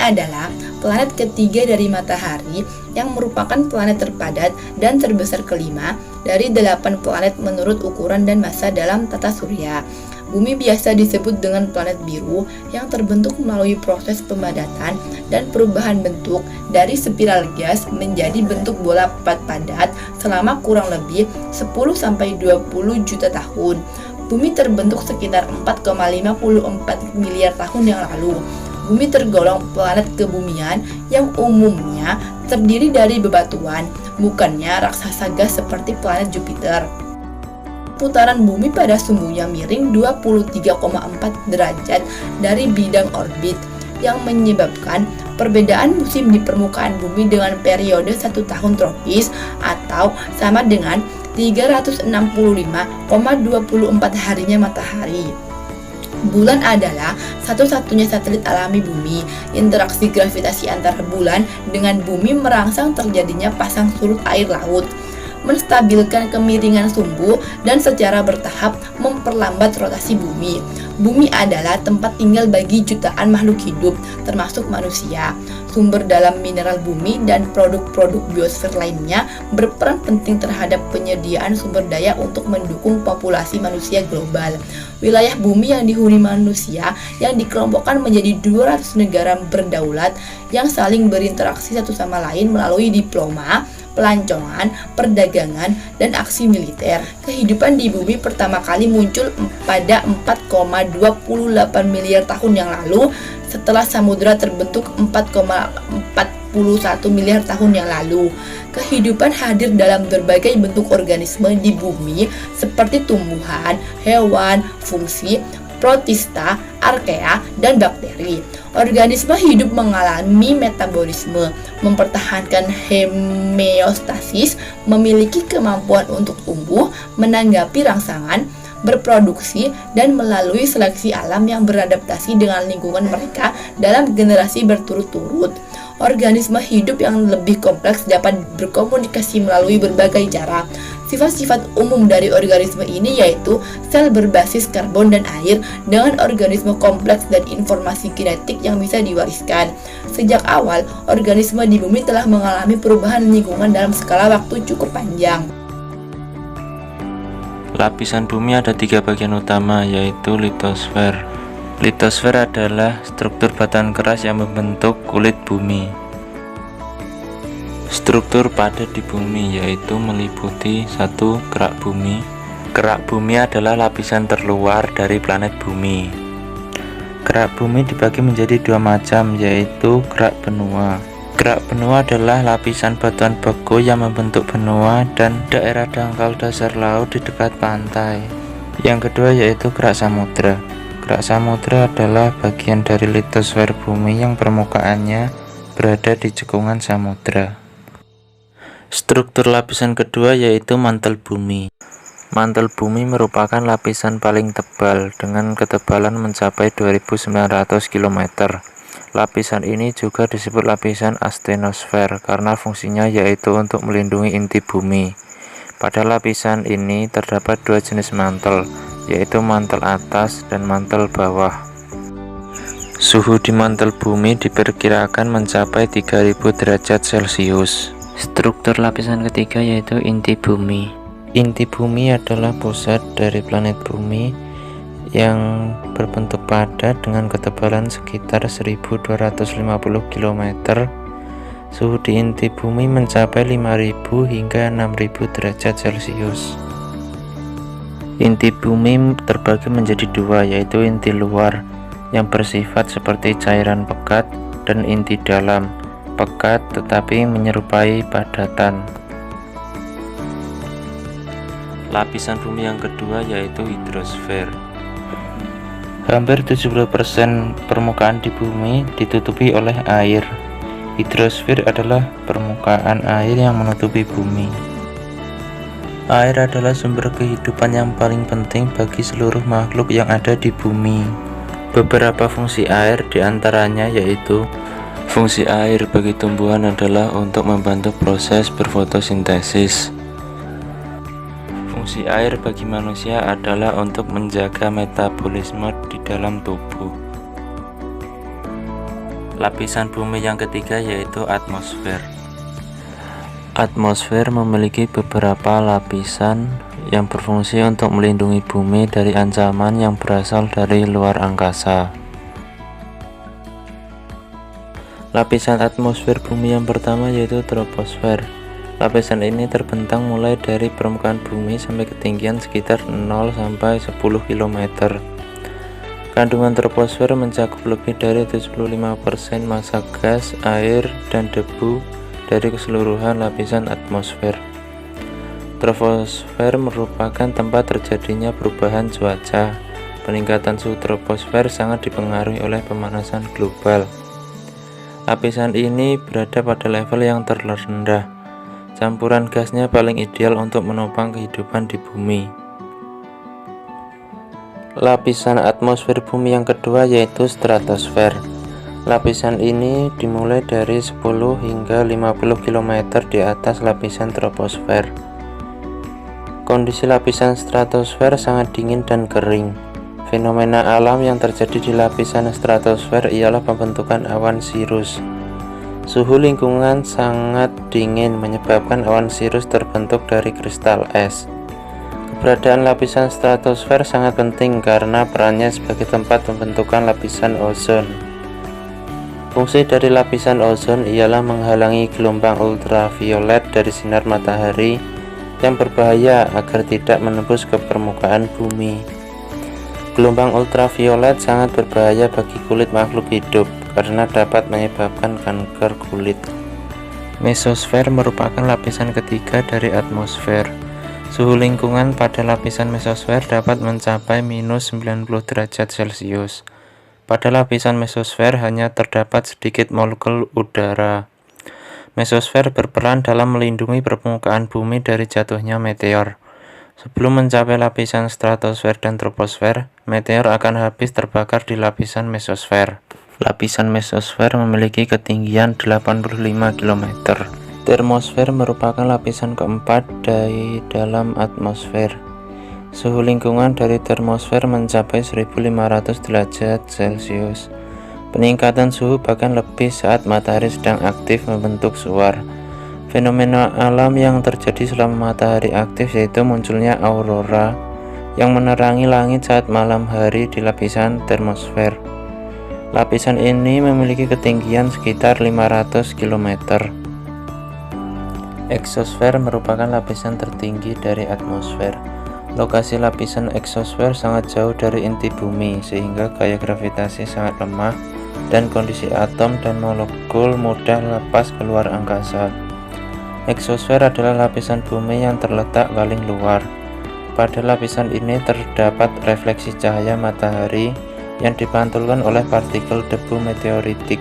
adalah planet ketiga dari Matahari yang merupakan planet terpadat dan terbesar kelima dari 8 planet menurut ukuran dan massa dalam tata surya. Bumi biasa disebut dengan planet biru yang terbentuk melalui proses pemadatan dan perubahan bentuk dari spiral gas menjadi bentuk bola padat selama kurang lebih 10-20 juta tahun. Bumi terbentuk sekitar 4,54 miliar tahun yang lalu. Bumi tergolong planet kebumian yang umumnya terdiri dari bebatuan, bukannya raksasa gas seperti planet Jupiter. Putaran bumi pada sumbunya miring 23,4 derajat dari bidang orbit yang menyebabkan perbedaan musim di permukaan bumi dengan periode 1 tahun tropis atau sama dengan 365,24 harinya matahari. Bulan adalah satu-satunya satelit alami bumi. Interaksi gravitasi antara bulan dengan bumi merangsang terjadinya pasang surut air laut, menstabilkan kemiringan sumbu, dan secara bertahap memperlambat rotasi bumi. Bumi adalah tempat tinggal bagi jutaan makhluk hidup, termasuk manusia. Sumber dalam mineral bumi dan produk-produk biosfer lainnya berperan penting terhadap penyediaan sumber daya untuk mendukung populasi manusia global. Wilayah bumi yang dihuni manusia yang dikelompokkan menjadi 200 negara berdaulat yang saling berinteraksi satu sama lain melalui diploma, pelancongan, perdagangan, dan aksi militer. Kehidupan di bumi pertama kali muncul pada 4,28 miliar tahun yang lalu setelah samudera terbentuk 4,41 miliar tahun yang lalu. Kehidupan hadir dalam berbagai bentuk organisme di bumi seperti tumbuhan, hewan, fungsi, protista, arkea, dan bakteri. Organisme hidup mengalami metabolisme, mempertahankan homeostasis, memiliki kemampuan untuk tumbuh, menanggapi rangsangan, berproduksi, dan melalui seleksi alam yang beradaptasi dengan lingkungan mereka dalam generasi berturut-turut. Organisme hidup yang lebih kompleks dapat berkomunikasi melalui berbagai cara. Sifat-sifat umum dari organisme ini yaitu sel berbasis karbon dan air dengan organisme kompleks dan informasi genetik yang bisa diwariskan. Sejak awal, organisme di bumi telah mengalami perubahan lingkungan dalam skala waktu cukup panjang. Lapisan bumi ada 3 bagian utama, yaitu litosfer. Litosfer adalah struktur batuan keras yang membentuk kulit bumi. Struktur padat di bumi yaitu meliputi 1. Kerak bumi. Kerak bumi adalah lapisan terluar dari planet bumi. Kerak bumi dibagi menjadi 2 macam, yaitu kerak benua. Kerak benua adalah lapisan batuan beku yang membentuk benua dan daerah dangkal dasar laut di dekat pantai. Yang kedua yaitu kerak samudra. Kerak samudra adalah bagian dari litosfer bumi yang permukaannya berada di cekungan samudra. Struktur lapisan kedua yaitu mantel bumi. Mantel bumi merupakan lapisan paling tebal dengan ketebalan mencapai 2900 km. Lapisan ini juga disebut lapisan astenosfer karena fungsinya yaitu untuk melindungi inti bumi. Pada lapisan ini terdapat 2 jenis mantel, yaitu mantel atas dan mantel bawah. Suhu di mantel bumi diperkirakan mencapai 3000 derajat Celcius. Struktur lapisan ketiga yaitu inti bumi. Inti bumi adalah pusat dari planet bumi yang berbentuk padat dengan ketebalan sekitar 1250 km. Suhu di inti bumi mencapai 5000 hingga 6000 derajat Celcius. Inti bumi terbagi menjadi 2, yaitu inti luar yang bersifat seperti cairan pekat dan inti dalam, pekat tetapi menyerupai padatan. Lapisan bumi yang kedua yaitu hidrosfer. Hampir 70% permukaan di bumi ditutupi oleh air. Hidrosfer adalah permukaan air yang menutupi bumi. Air adalah sumber kehidupan yang paling penting bagi seluruh makhluk yang ada di bumi. Beberapa fungsi air diantaranya yaitu fungsi air bagi tumbuhan adalah untuk membantu proses berfotosintesis. Fungsi air bagi manusia adalah untuk menjaga metabolisme di dalam tubuh. Lapisan bumi yang ketiga yaitu atmosfer. Atmosfer memiliki beberapa lapisan yang berfungsi untuk melindungi bumi dari ancaman yang berasal dari luar angkasa. Lapisan atmosfer bumi yang pertama yaitu troposfer. Lapisan ini terbentang mulai dari permukaan bumi sampai ketinggian sekitar 0 sampai 10 km. Kandungan troposfer mencakup lebih dari 75% massa gas, air, dan debu dari keseluruhan lapisan atmosfer. Troposfer merupakan tempat terjadinya perubahan cuaca. Peningkatan suhu troposfer sangat dipengaruhi oleh pemanasan global. Lapisan ini berada pada level yang terendah. Campuran gasnya paling ideal untuk menopang kehidupan di bumi. Lapisan atmosfer bumi yang kedua yaitu stratosfer. Lapisan ini dimulai dari 10 hingga 50 km di atas lapisan troposfer. Kondisi lapisan stratosfer sangat dingin dan kering. Fenomena alam yang terjadi di lapisan stratosfer ialah pembentukan awan sirus. Suhu lingkungan sangat dingin menyebabkan awan sirus terbentuk dari kristal es. Keberadaan lapisan stratosfer sangat penting karena perannya sebagai tempat pembentukan lapisan ozon. Fungsi dari lapisan ozon ialah menghalangi gelombang ultraviolet dari sinar matahari yang berbahaya agar tidak menembus ke permukaan bumi. Gelombang ultraviolet sangat berbahaya bagi kulit makhluk hidup karena dapat menyebabkan kanker kulit. Mesosfer merupakan lapisan ketiga dari atmosfer. Suhu lingkungan pada lapisan mesosfer dapat mencapai minus 90 derajat Celcius. Pada lapisan mesosfer hanya terdapat sedikit molekul udara. Mesosfer berperan dalam melindungi permukaan bumi dari jatuhnya meteor. Sebelum mencapai lapisan stratosfer dan troposfer, meteor akan habis terbakar di lapisan mesosfer. Lapisan mesosfer memiliki ketinggian 85 km. Termosfer merupakan lapisan keempat dari dalam atmosfer. Suhu lingkungan dari termosfer mencapai 1500 derajat Celcius. Peningkatan suhu bahkan lebih saat matahari sedang aktif membentuk suar. Fenomena alam yang terjadi selama matahari aktif yaitu munculnya aurora yang menerangi langit saat malam hari di lapisan termosfer. Lapisan ini memiliki ketinggian sekitar 500 km. Eksosfer merupakan lapisan tertinggi dari atmosfer. Lokasi lapisan eksosfer sangat jauh dari inti bumi sehingga gaya gravitasi sangat lemah dan kondisi atom dan molekul mudah lepas keluar angkasa. Eksosfer adalah lapisan bumi yang terletak paling luar. Pada lapisan ini terdapat refleksi cahaya matahari yang dipantulkan oleh partikel debu meteoritik.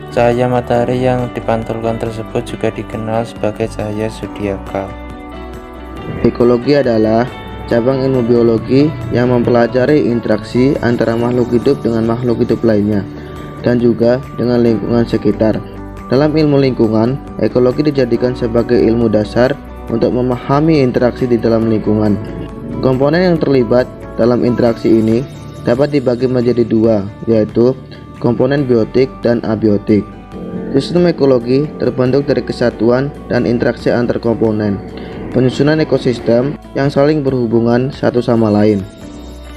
Cahaya matahari yang dipantulkan tersebut juga dikenal sebagai cahaya zodiakal. Ekologi adalah cabang ilmu biologi yang mempelajari interaksi antara makhluk hidup dengan makhluk hidup lainnya dan juga dengan lingkungan sekitar. Dalam ilmu lingkungan, ekologi dijadikan sebagai ilmu dasar untuk memahami interaksi di dalam lingkungan. Komponen yang terlibat dalam interaksi ini dapat dibagi menjadi dua, yaitu komponen biotik dan abiotik. Sistem ekologi terbentuk dari kesatuan dan interaksi antar komponen, penyusunan ekosistem yang saling berhubungan satu sama lain.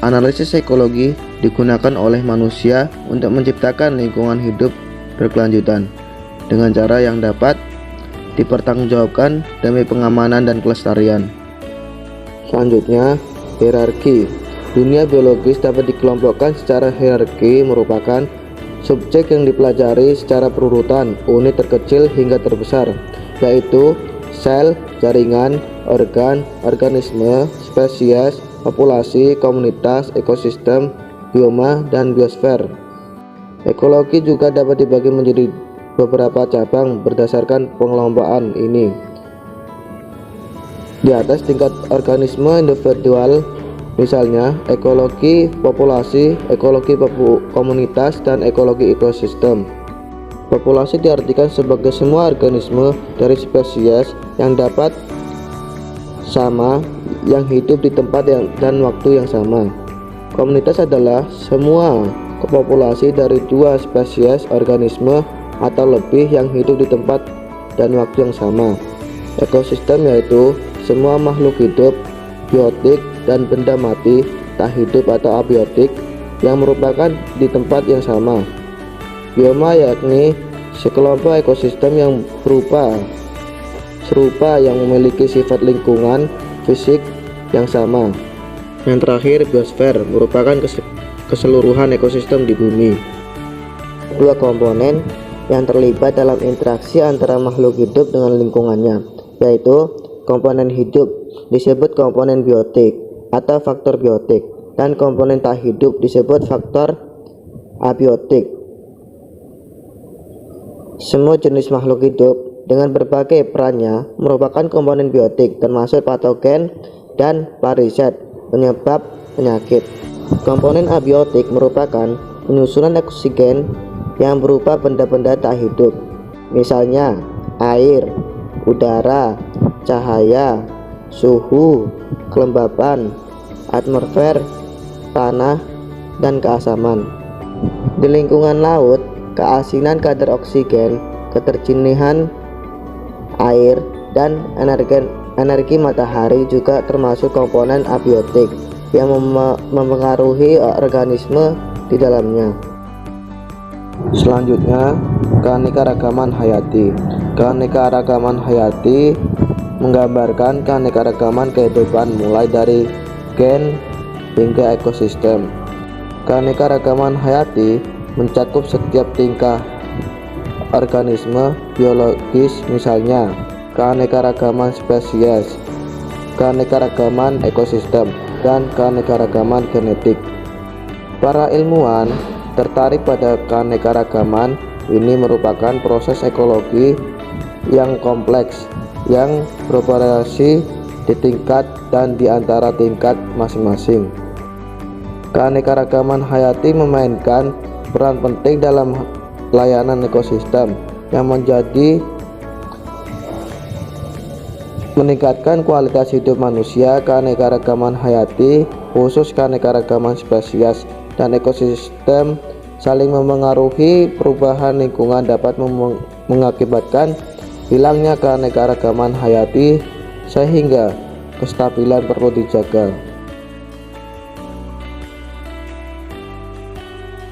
Analisis ekologi digunakan oleh manusia untuk menciptakan lingkungan hidup berkelanjutan dengan cara yang dapat dipertanggungjawabkan demi pengamanan dan kelestarian. Selanjutnya, hierarki. Dunia biologis dapat dikelompokkan secara hierarki merupakan subjek yang dipelajari secara perurutan unit terkecil hingga terbesar, yaitu sel, jaringan, organ, organisme, spesies, populasi, komunitas, ekosistem, bioma, dan biosfer. Ekologi juga dapat dibagi menjadi beberapa cabang berdasarkan pengelompokan ini. Di atas tingkat organisme individual, misalnya ekologi populasi, ekologi komunitas, dan ekologi ekosistem. Populasi diartikan sebagai semua organisme dari spesies yang dapat sama yang hidup di tempat dan waktu yang sama. Komunitas adalah semua populasi dari 2 spesies organisme atau lebih yang hidup di tempat dan waktu yang sama. Ekosistem yaitu semua makhluk hidup, biotik, dan benda mati, tak hidup atau abiotik, yang merupakan di tempat yang sama. Bioma yakni sekelompok ekosistem yang serupa yang memiliki sifat lingkungan fisik yang sama. Yang terakhir, biosfer merupakan keseluruhan ekosistem di bumi. Dua komponen yang terlibat dalam interaksi antara makhluk hidup dengan lingkungannya, yaitu komponen hidup disebut komponen biotik atau faktor biotik, dan komponen tak hidup disebut faktor abiotik. Semua jenis makhluk hidup dengan berbagai perannya merupakan komponen biotik, termasuk patogen dan parasit penyebab penyakit. Komponen abiotik merupakan penyusunan oksigen yang berupa benda-benda tak hidup, misalnya air, udara, cahaya, suhu, kelembapan, atmosfer, tanah, dan keasaman. Di lingkungan laut, keasinan kadar oksigen, keterjenihan air, dan energi matahari juga termasuk komponen abiotik yang mempengaruhi organisme di dalamnya. Selanjutnya, keanekaragaman hayati. Keanekaragaman hayati menggambarkan keanekaragaman kehidupan mulai dari gen hingga ekosistem. Keanekaragaman hayati mencakup setiap tingkah organisme biologis, misalnya keanekaragaman spesies, keanekaragaman ekosistem, dan keanekaragaman genetik. Para ilmuwan tertarik pada keanekaragaman ini merupakan proses ekologi yang kompleks yang beroperasi di tingkat dan di antara tingkat masing-masing. Keanekaragaman hayati memainkan peran penting dalam layanan ekosistem yang meningkatkan kualitas hidup manusia. Keanekaragaman hayati, khusus keanekaragaman spesies dan ekosistem, saling memengaruhi. Perubahan lingkungan dapat mengakibatkan hilangnya keanekaragaman hayati, sehingga kestabilan perlu dijaga.